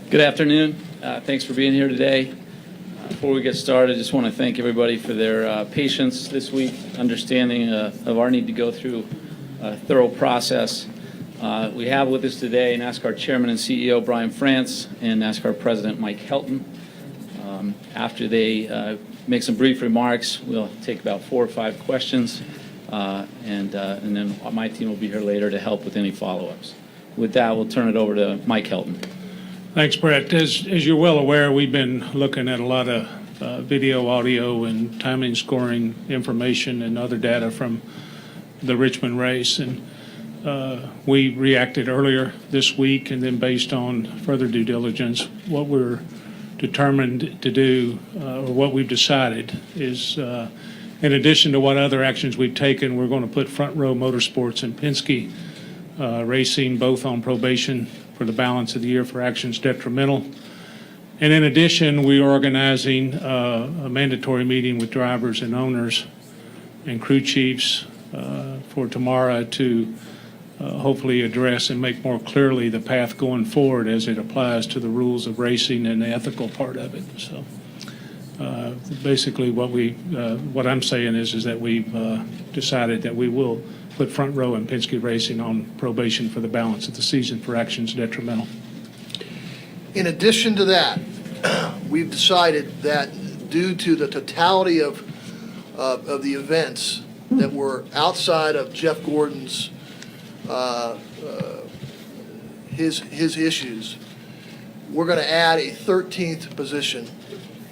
Good afternoon. Thanks for being here today. Before we get started, I just want to thank everybody for their patience this week, understanding of our need to go through a thorough process. We have with us today NASCAR Chairman and CEO Brian France and NASCAR President Mike Helton. After they make some brief remarks, we'll take about 4 or 5 questions, and then my team will be here later to help with any follow-ups. With that, we'll turn it over to Mike Helton. Thanks, Brett. As you're well aware, we've been looking at a lot of video, audio, and timing scoring information and other data from the Richmond race. And we reacted earlier this week, and then based on further due diligence, what we're determined to do, or what we've decided, is in addition to what other actions we've taken, we're going to put Front Row Motorsports and Penske Racing both on probation for the balance of the year for actions detrimental. And in addition, we are organizing a mandatory meeting with drivers and owners and crew chiefs for tomorrow to hopefully address and make more clearly the path going forward as it applies to the rules of racing and the ethical part of it. So basically what I'm saying is that we've decided that we will put Front Row and Penske Racing on probation for the balance of the season for actions detrimental. In addition to that, we've decided that due to the totality of the events that were outside of Jeff Gordon's his issues, we're going to add a 13th position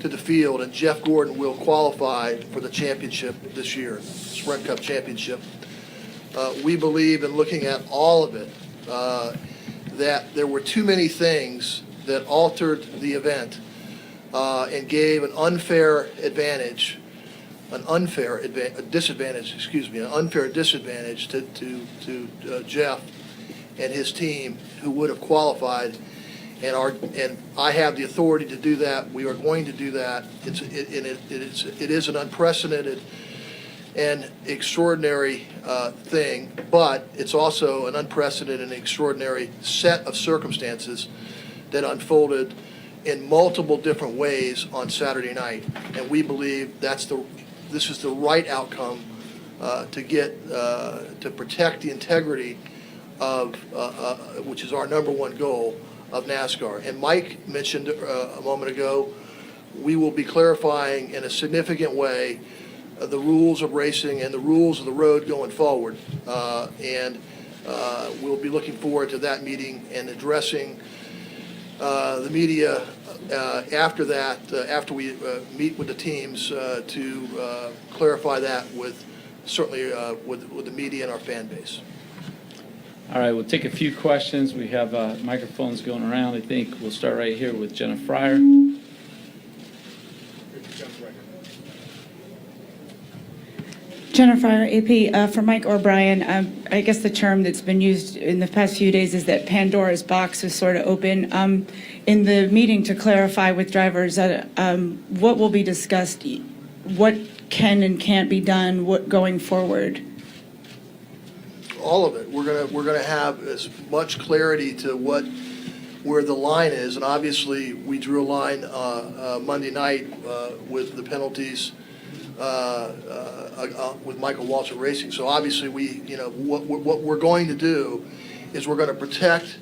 to the field, and Jeff Gordon will qualify for the championship this year, Sprint Cup Championship. We believe, in looking at all of it, that there were too many things that altered the event and gave an unfair disadvantage to Jeff and his team, who would have qualified. And I have the authority to do that. We are going to do that. It is an unprecedented and extraordinary thing, but it's also an unprecedented and extraordinary set of circumstances that unfolded in multiple different ways on Saturday night. And we believe this is the right outcome to protect the integrity of which is our number one goal of NASCAR. And Mike mentioned a moment ago, we will be clarifying in a significant way the rules of racing and the rules of the road going forward. And we'll be looking forward to that meeting and addressing the media after that, after we meet with the teams to clarify that with the media and our fan base. All right, we'll take a few questions. We have microphones going around. I think we'll start right here with Jenna Fryer. Jenna Fryer, AP. For Mike or Brian, I guess the term that's been used in the past few days is that Pandora's box is sort of open. In the meeting to clarify with drivers, what will be discussed, what can and can't be done, what going forward? All of it. We're gonna have as much clarity to where the line is, and obviously we drew a line Monday night with the penalties. With Michael Waltrip Racing. So obviously what we're going to do is we're going to protect,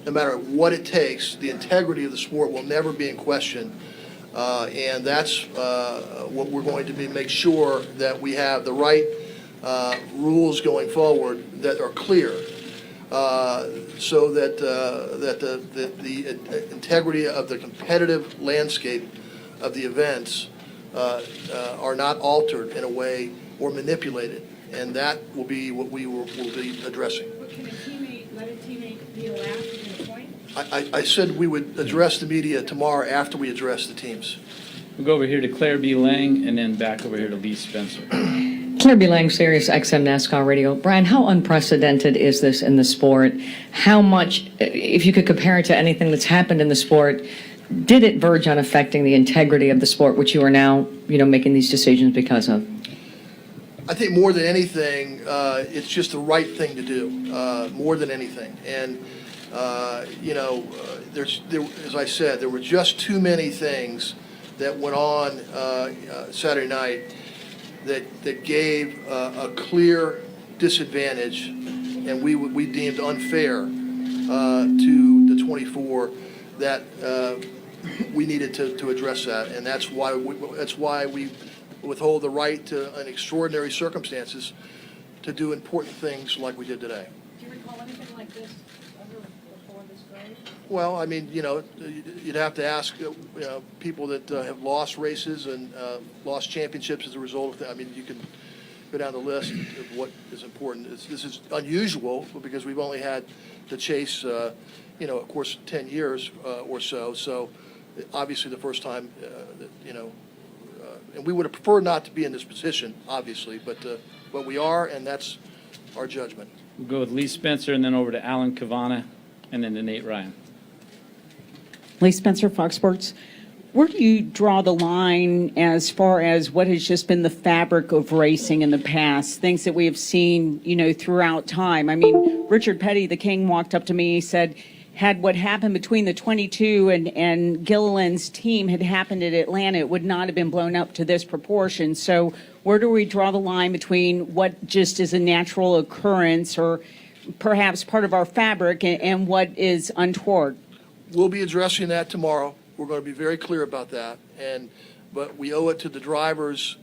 no matter what it takes, the integrity of the sport will never be in question. And that's what we're going to make sure that we have the right rules going forward that are clear, so that the integrity of the competitive landscape of the events are not altered in a way or manipulated, and that will be what we will be addressing. But can let a teammate be allowed to get a point? I said we would address the media tomorrow after we address the teams. We'll go over here to Claire B. Lang and then back over here to Lee Spencer. Claire B. Lang, Sirius XM NASCAR Radio. Brian, how unprecedented is this in the sport? How much, if you could compare it to anything that's happened in the sport, did it verge on affecting the integrity of the sport, which you are now, making these decisions because of? I think more than anything, it's just the right thing to do, more than anything. And As I said, there were just too many things that went on Saturday night that gave a clear disadvantage, and we deemed unfair to the 24 that we needed to address that, and that's why we withhold the right to, in extraordinary circumstances, to do important things like we did today. Do you recall anything like this ever before this grade? Well, I mean, you'd have to ask, people that have lost races and lost championships as a result of that. I mean, you can go down the list of what is important. This is unusual because we've only had the chase, of course, 10 years or so. So obviously the first time, and we would have preferred not to be in this position, obviously, but we are, and that's our judgment. We'll go with Lee Spencer and then over to Alan Cavana and then to Nate Ryan. Lee Spencer, Fox Sports. Where do you draw the line as far as what has just been the fabric of racing in the past, things that we have seen, throughout time? I mean, Richard Petty, the king, walked up to me, he said, had what happened between the 22 and Gilliland's team had happened at Atlanta, it would not have been blown up to this proportion. So where do we draw the line between what just is a natural occurrence or perhaps part of our fabric and what is untoward? We'll be addressing that tomorrow. We're going to be very clear about that, but we owe it to the drivers,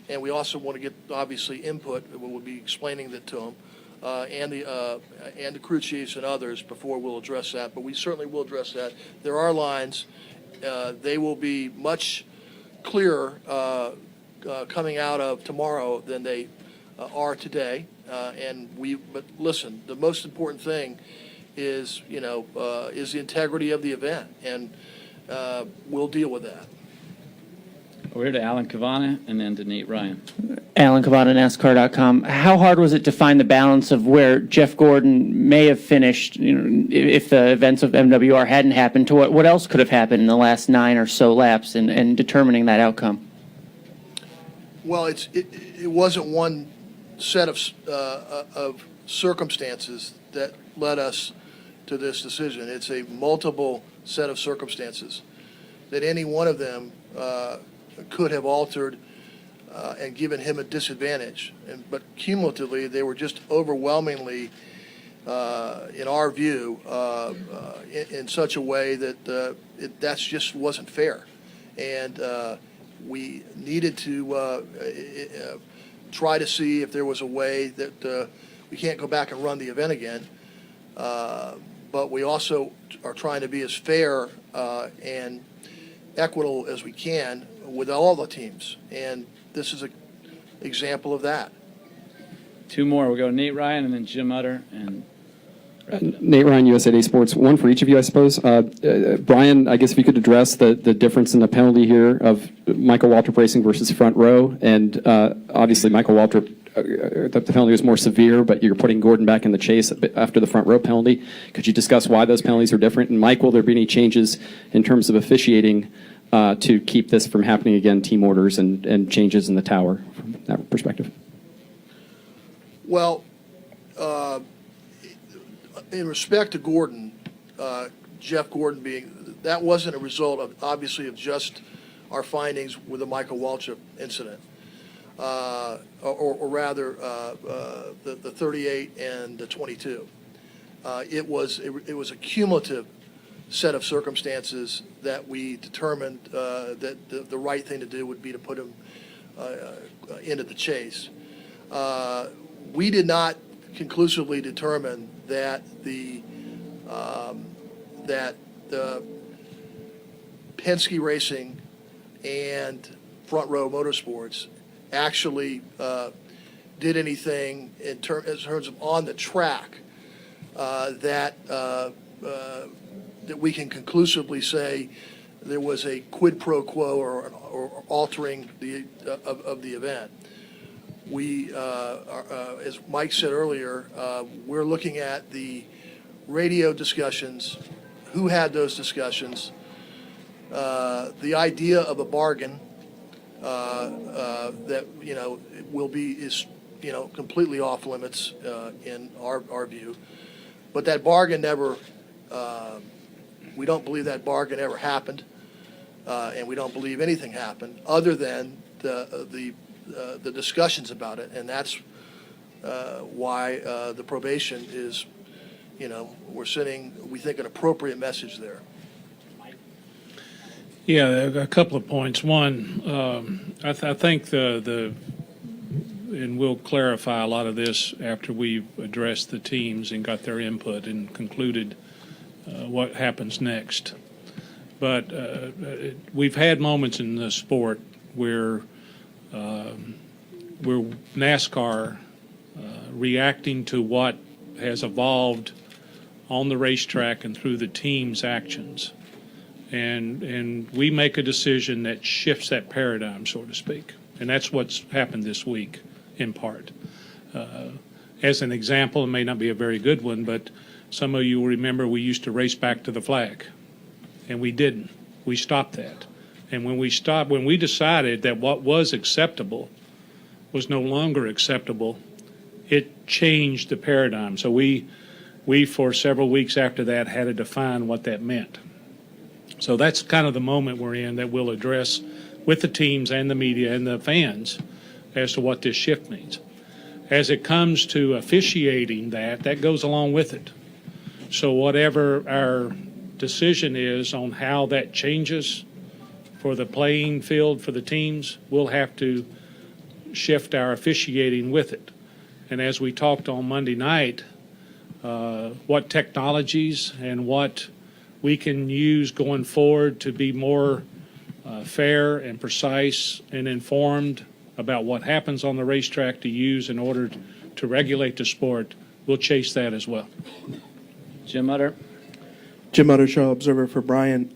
and we also want to get, obviously, input. We'll be explaining that to them, and the crew chiefs and others before we'll address that. But we certainly will address that. There are lines. They will be much clearer coming out of tomorrow than they are today. But listen, the most important thing is the integrity of the event, and we'll deal with that. Over here to Alan Cavana and then to Nate Ryan. Alan Cavana, NASCAR.com. How hard was it to find the balance of where Jeff Gordon may have finished, if the events of MWR hadn't happened, to what else could have happened in the last 9 or so laps and determining that outcome? Well, it wasn't one set of circumstances that led us to this decision. It's a multiple set of circumstances that any one of them could have altered and given him a disadvantage. But cumulatively, they were just overwhelmingly, in our view, in such a way that that's just wasn't fair. And we needed to try to see if there was a way that we can't go back and run the event again. But we also are trying to be as fair and equitable as we can with all the teams. And this is an example of that. Two more. We'll go Nate Ryan and then Jim Utter. And Nate Ryan, USA Today Sports. One for each of you, I suppose. Brian, I guess if you could address the difference in the penalty here of Michael Waltrip racing versus front row. And obviously Michael Waltrip, the penalty was more severe, but you're putting Gordon back in the chase after the front row penalty. Could you discuss why those penalties are different? And Mike, will there be any changes in terms of officiating to keep this from happening again, team orders and changes in the tower from that perspective? Well, in respect to Gordon, Jeff Gordon that wasn't a result of, obviously, of just our findings with the Michael Waltrip incident. Or rather, the 38 and the 22. It was a cumulative set of circumstances that we determined that the right thing to do would be to put him into the chase. We did not conclusively determine that the Penske Racing and Front Row Motorsports actually did anything in terms of on the track that we can conclusively say there was a quid pro quo or altering of the event. We, as Mike said earlier, we're looking at the radio discussions, who had those discussions, the idea of a bargain that is completely off limits in our view. But that bargain never, we don't believe that bargain ever happened, and we don't believe anything happened other than the discussions about it, and that's why the probation is, we're sending, we think, an appropriate message there. Yeah, a couple of points. One, I think and we'll clarify a lot of this after we've addressed the teams and got their input and concluded what happens next. But we've had moments in the sport where NASCAR reacting to what has evolved on the racetrack and through the team's actions. And we make a decision that shifts that paradigm, so to speak. And that's what's happened this week, in part. As an example, it may not be a very good one, but some of you will remember we used to race back to the flag, and we didn't. We stopped that. And when we decided that what was acceptable was no longer acceptable, it changed the paradigm. So we for several weeks after that had to define what that meant. So that's kind of the moment we're in that we'll address with the teams and the media and the fans as to what this shift means. As it comes to officiating, that goes along with it. So whatever our decision is on how that changes for the playing field for the teams, we'll have to shift our officiating with it. And as we talked on Monday night, what technologies and what we can use going forward to be more fair and precise and informed about what happens on the racetrack to use in order to regulate the sport, we'll chase that as well. Jim Utter. Jim Uttershaw, Observer for Brian.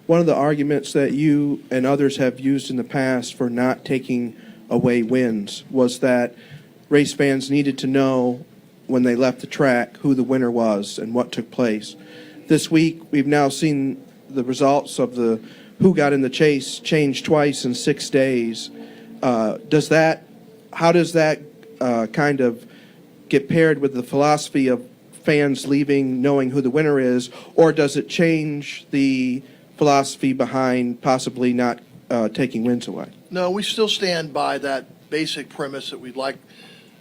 One of the arguments that you and others have used in the past for not taking away wins was that race fans needed to know when they left the track who the winner was and what took place. This week, we've now seen the results of the who got in the chase change twice in 6 days. How does that kind of get paired with the philosophy of fans leaving knowing who the winner is, or does it change the philosophy behind possibly not taking wins away? No, we still stand by that basic premise that we'd like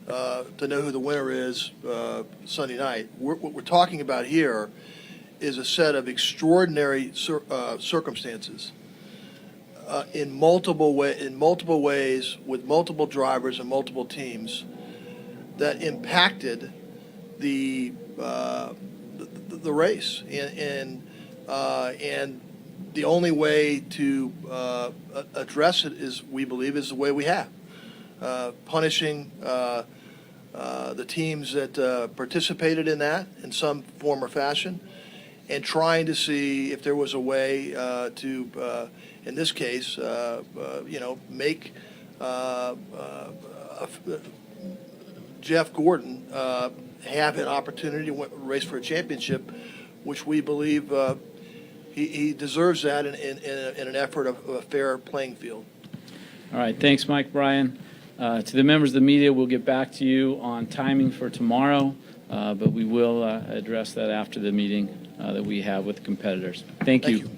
to know who the winner is Sunday night. What we're talking about here is a set of extraordinary circumstances in multiple ways with multiple drivers and multiple teams that impacted the race, and the only way to address it is, we believe, is the way we have, punishing the teams that participated in that in some form or fashion, and trying to see if there was a way to, in this case, make Jeff Gordon have an opportunity to race for a championship, which we believe he deserves that in an effort of a fair playing field. All right, thanks, Mike, Brian. To the members of the media, we'll get back to you on timing for tomorrow, but we will address that after the meeting that we have with the competitors. Thank you.